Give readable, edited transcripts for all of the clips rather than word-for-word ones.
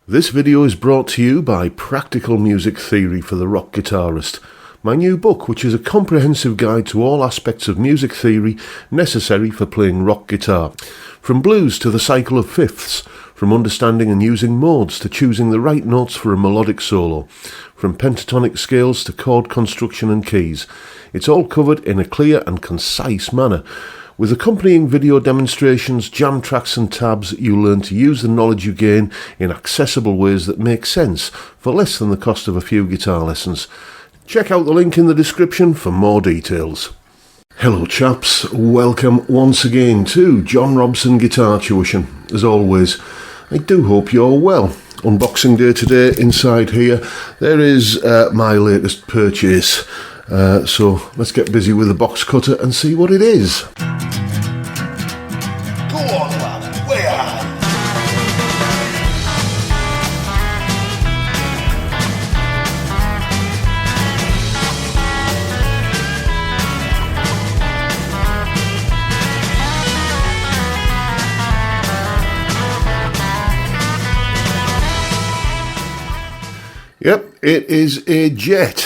This video is brought to you by Practical Music Theory for the Rock Guitarist, my new book, which is a comprehensive guide to all aspects of music theory necessary for playing rock guitar. From blues to the cycle of fifths, from understanding and using modes to choosing the right notes for a melodic solo, from pentatonic scales to chord construction and keys. It's all covered in a clear and concise manner. With accompanying video demonstrations, jam tracks and tabs, you'll learn to use the knowledge you gain in accessible ways that make sense for less than the cost of a few guitar lessons. Check out the link in the description for more details. Hello chaps, welcome once again to John Robson Guitar Tuition. As always, I do hope you're well. Unboxing day today. Inside here there is my latest purchase. So let's get busy with the box cutter and see what it is. Go on, lad, way high. Yep, it is a Jet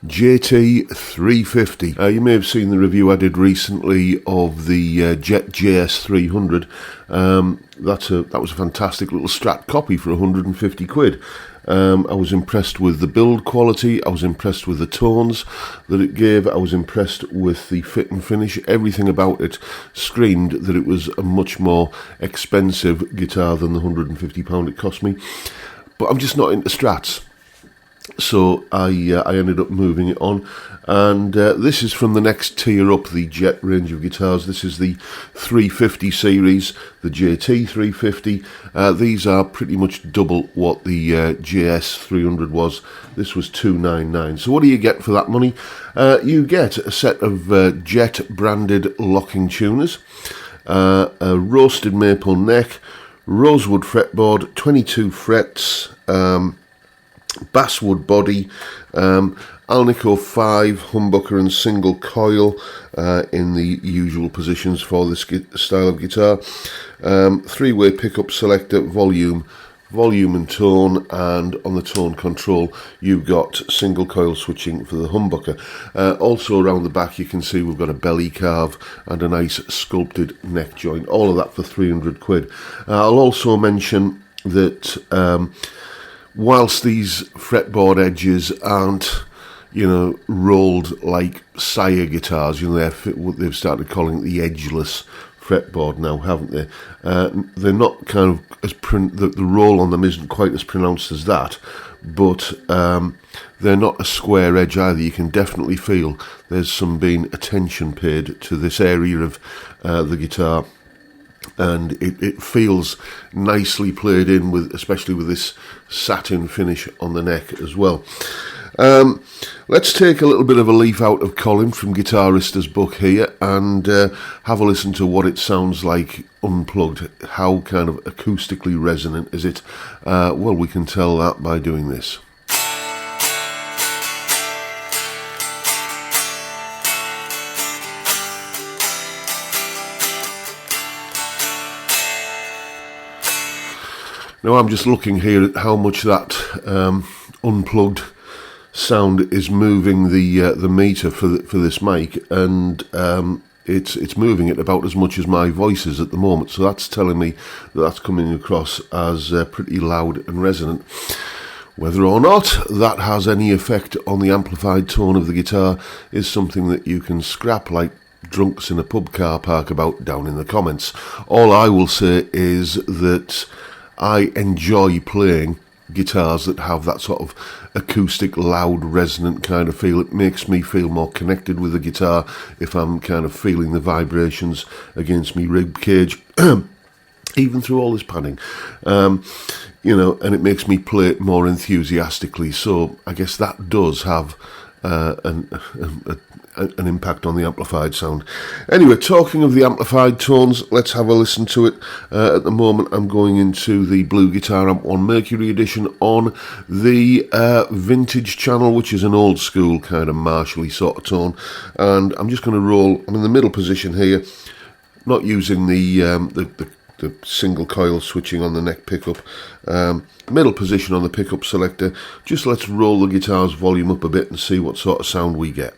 JT350. You may have seen the review I did recently of the Jet JT350. That was a fantastic little Strat copy for 150 quid. I was impressed with the build quality, I was impressed with the tones that it gave, I was impressed with the fit and finish. Everything about it screamed that it was a much more expensive guitar than the £150 it cost me. But I'm just not into Strats. So I ended up moving it on, and this is from the next tier up, the Jet range of guitars. This is the 350 series, the JT350. These are pretty much double what the JS300 was. This was $299. So what do you get for that money? You get a set of Jet branded locking tuners, a roasted maple neck, rosewood fretboard, 22 frets, basswood body, Alnico 5 humbucker and single coil in the usual positions for this style of guitar, three-way pickup selector, volume and tone, and on the tone control you've got single coil switching for the humbucker. Also around the back you can see we've got a belly carve and a nice sculpted neck joint, all of that for 300 quid. I'll also mention that whilst these fretboard edges aren't, rolled like Sire guitars, they've started calling it the edgeless fretboard now, haven't they? They're not kind of as the roll on them isn't quite as pronounced as that, but they're not a square edge either. You can definitely feel there's some being attention paid to this area of the guitar. And it feels nicely played in, especially with this satin finish on the neck as well. Let's take a little bit of a leaf out of Colin from Guitarista's book here and have a listen to what it sounds like unplugged. How kind of acoustically resonant is it? Well, we can tell that by doing this. Now I'm just looking here at how much that unplugged sound is moving the meter for this mic, and it's moving it about as much as my voice is at the moment. So that's telling me that that's coming across as pretty loud and resonant. Whether or not that has any effect on the amplified tone of the guitar is something that you can scrap like drunks in a pub car park about down in the comments. All I will say is that I enjoy playing guitars that have that sort of acoustic, loud, resonant kind of feel. It makes me feel more connected with the guitar if I'm kind of feeling the vibrations against me rib cage, even through all this padding, and it makes me play it more enthusiastically. So I guess that does have an impact on the amplified sound. Anyway, talking of the amplified tones, let's have a listen to it. At the moment I'm going into the Blue Guitar Amp 1 Mercury edition on the Vintage channel, which is an old school kind of Marshall-y sort of tone, and I'm just going to roll. I'm in the middle position here, not using the the single coil switching on the neck pickup. Middle position on the pickup selector. Just let's roll the guitar's volume up a bit and see what sort of sound we get.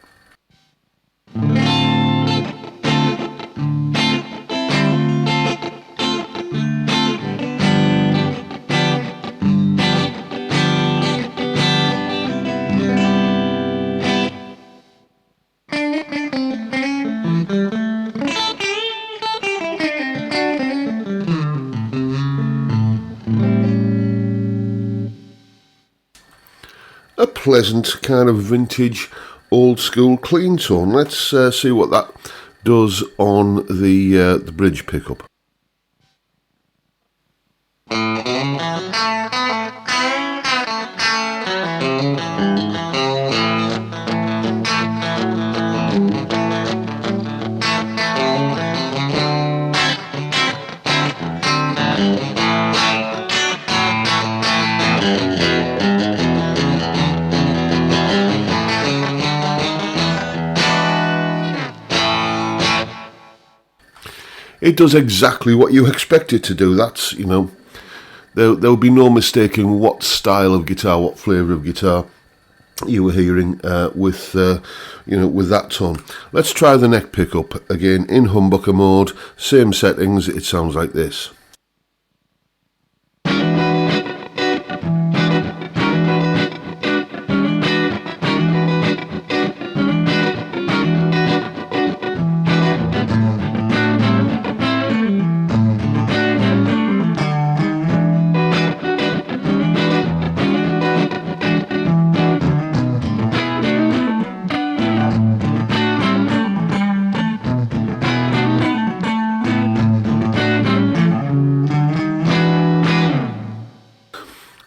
A pleasant kind of vintage, old school clean tone. Let's see what that does on the bridge pickup. It does exactly what you expect it to do. That's, you know, there'll be no mistaking what style of guitar, what flavour of guitar you were hearing with that tone. Let's try the neck pickup again in humbucker mode. Same settings. It sounds like this.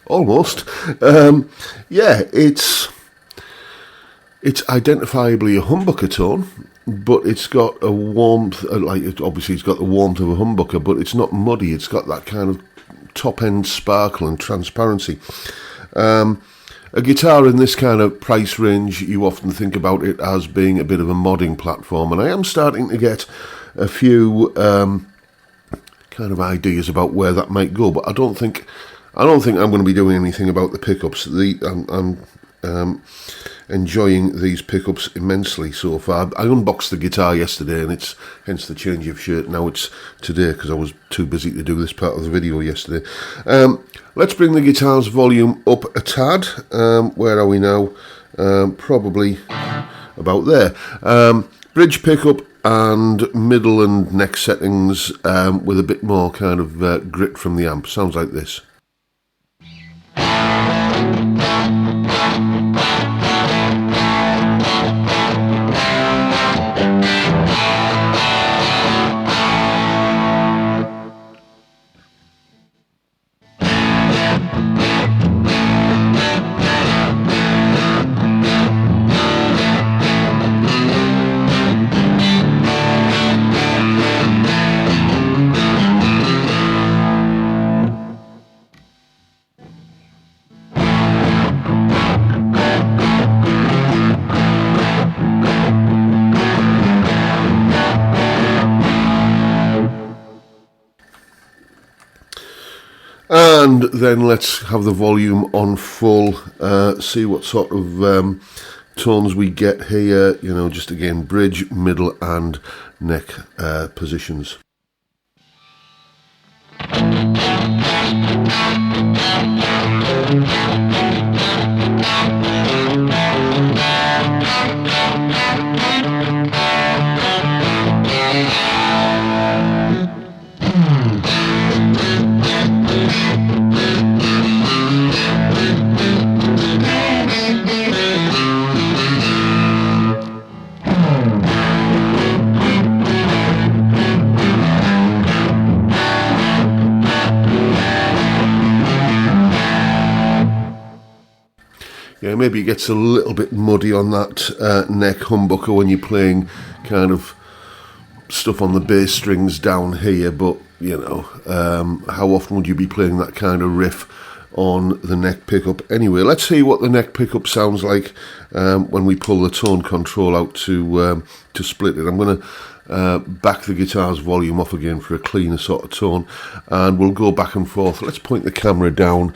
Almost. Yeah, it's identifiably a humbucker tone, but it's got a warmth, obviously it's got the warmth of a humbucker, but it's not muddy. It's got that kind of top-end sparkle and transparency. A guitar in this kind of price range, you often think about it as being a bit of a modding platform, and I am starting to get a few kind of ideas about where that might go, but I don't think I'm going to be doing anything about the pickups. I'm enjoying these pickups immensely so far. I unboxed the guitar yesterday, and it's hence the change of shirt. Now it's today because I was too busy to do this part of the video yesterday. Let's bring the guitar's volume up a tad. Where are we now? Probably about there. Bridge pickup and middle and neck settings with a bit more kind of grit from the amp. Sounds like this. And then let's have the volume on full, see what sort of tones we get here, you know, just again, bridge, middle and neck positions. Yeah, maybe it gets a little bit muddy on that neck humbucker when you're playing kind of stuff on the bass strings down here, but, you know, how often would you be playing that kind of riff on the neck pickup? Anyway, let's see what the neck pickup sounds like when we pull the tone control out to split it. I'm going to back the guitar's volume off again for a cleaner sort of tone, and we'll go back and forth. Let's point the camera down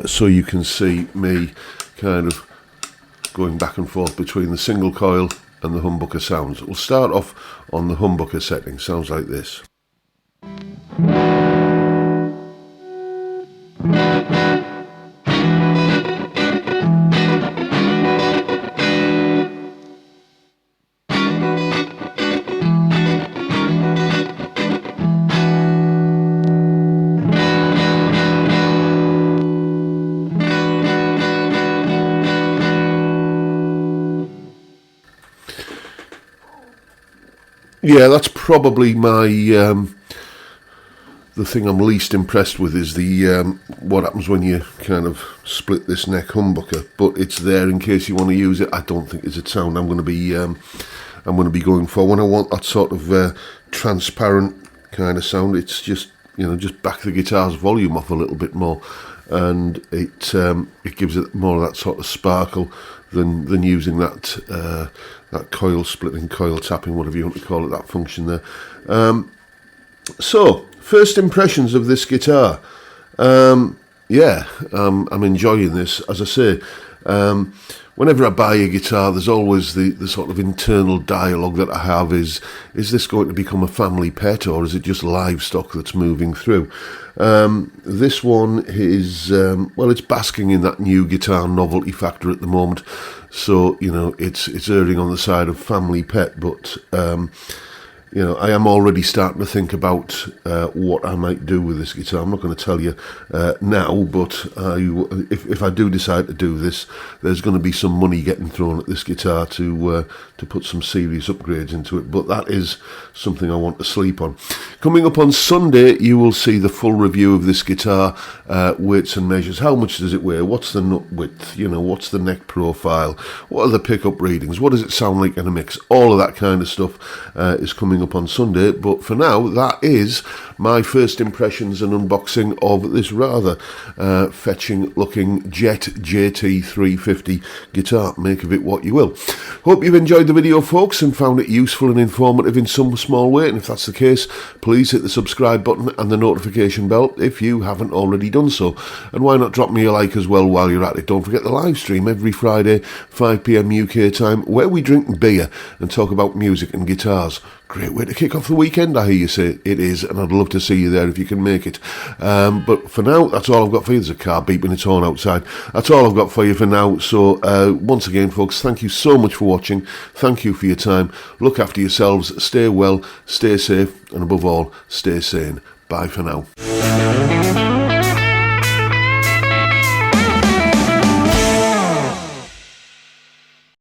so you can see me kind of going back and forth between the single coil and the humbucker sounds. We'll start off on the humbucker setting. Sounds like this. Yeah, that's probably my the thing I'm least impressed with is the what happens when you kind of split this neck humbucker. But it's there in case you want to use it. I don't think it's a sound I'm going to be going for when I want that sort of transparent kind of sound. It's just, you know, just back the guitar's volume off a little bit more, and it gives it more of that sort of sparkle than using that that coil splitting, coil tapping, whatever you want to call it, that function there. So, first impressions of this guitar. I'm enjoying this. As I say, whenever I buy a guitar, there's always the sort of internal dialogue that I have is this going to become a family pet, or is it just livestock that's moving through? This one is, it's basking in that new guitar novelty factor at the moment. So, you know, it's erring on the side of family pet, but I am already starting to think about what I might do with this guitar. I'm not going to tell you now, but if I do decide to do this, there's going to be some money getting thrown at this guitar to put some serious upgrades into it. But that is something I want to sleep on. Coming up on Sunday, you will see the full review of this guitar, weights and measures. How much does it weigh? What's the nut width? You know, what's the neck profile? What are the pickup readings? What does it sound like in a mix? All of that kind of stuff is coming up on Sunday. But for now, that is my first impressions and unboxing of this rather fetching looking Jet JT350 guitar. Make of it what you will. Hope you've enjoyed the video, folks, and found it useful and informative in some small way. And if that's the case, please hit the subscribe button and the notification bell if you haven't already done so. And why not drop me a like as well while you're at it? Don't forget the live stream every Friday, 5 PM UK time, where we drink beer and talk about music and guitars. Great way to kick off the weekend, I hear you say it is, and I'd love to see you there if you can make it. But for now, that's all I've got for you. There's a car beeping its horn outside. That's all I've got for you for now. So once again, folks, thank you so much for watching. Thank you for your time. Look after yourselves. Stay well, stay safe, and above all, stay sane. Bye for now.